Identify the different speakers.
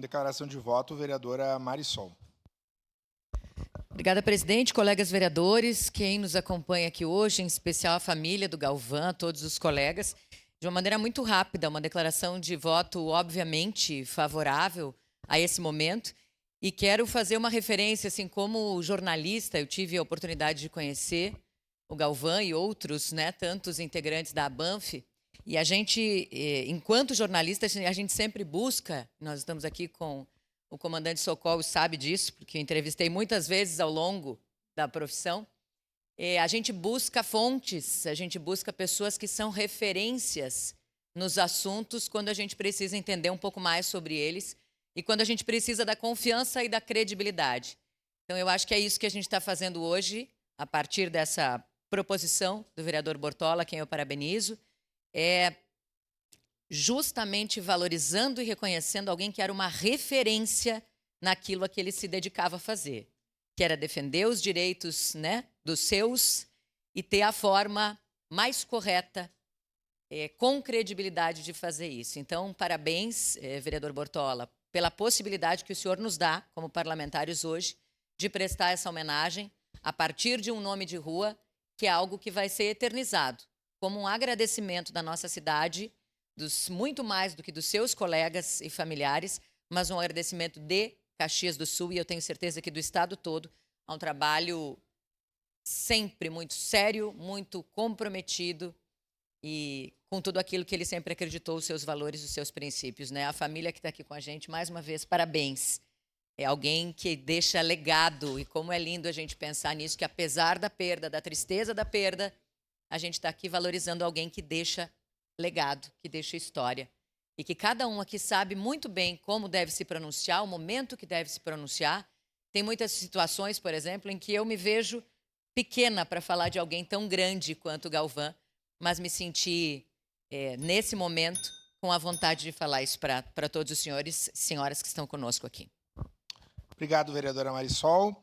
Speaker 1: Com declaração de voto, vereadora Marisol.
Speaker 2: Obrigada, presidente, colegas vereadores, quem nos acompanha aqui hoje, em especial a família do Galvão, todos os colegas. De uma maneira muito rápida, uma declaração de voto, obviamente, favorável a esse momento. E quero fazer uma referência, assim, como jornalista, eu tive a oportunidade de conhecer o Galvão e outros, né, tantos integrantes da ABANF. E a gente, enquanto jornalista, a gente sempre busca, nós estamos aqui com o comandante Socorro, sabe disso, porque eu entrevistei muitas vezes ao longo da profissão. A gente busca fontes, a gente busca pessoas que são referências nos assuntos quando a gente precisa entender um pouco mais sobre eles e quando a gente precisa da confiança e da credibilidade. Então, eu acho que é isso que a gente está fazendo hoje, a partir dessa proposição do vereador Bortola, quem eu parabenizo, justamente valorizando e reconhecendo alguém que era uma referência naquilo a que ele se dedicava a fazer, que era defender os direitos, né, dos seus e ter a forma mais correta, com credibilidade de fazer isso. Então, parabéns, vereador Bortola, pela possibilidade que o senhor nos dá, como parlamentares hoje, de prestar essa homenagem a partir de um nome de rua, que é algo que vai ser eternizado, como um agradecimento da nossa cidade, muito mais do que dos seus colegas e familiares, mas um agradecimento de Caxias do Sul, e eu tenho certeza que do estado todo, a um trabalho sempre muito sério, muito comprometido e com tudo aquilo que ele sempre acreditou, os seus valores, os seus princípios, né? A família que está aqui com a gente, mais uma vez, parabéns. É alguém que deixa legado, e como é lindo a gente pensar nisso, que apesar da perda, da tristeza da perda, a gente está aqui valorizando alguém que deixa legado, que deixa história. E que cada um aqui sabe muito bem como deve se pronunciar, o momento que deve se pronunciar. Tem muitas situações, por exemplo, em que eu me vejo pequena para falar de alguém tão grande quanto o Galvão, mas me senti, nesse momento, com a vontade de falar isso para todos os senhores e senhoras que estão conosco aqui.
Speaker 1: Obrigado, vereadora Marisol.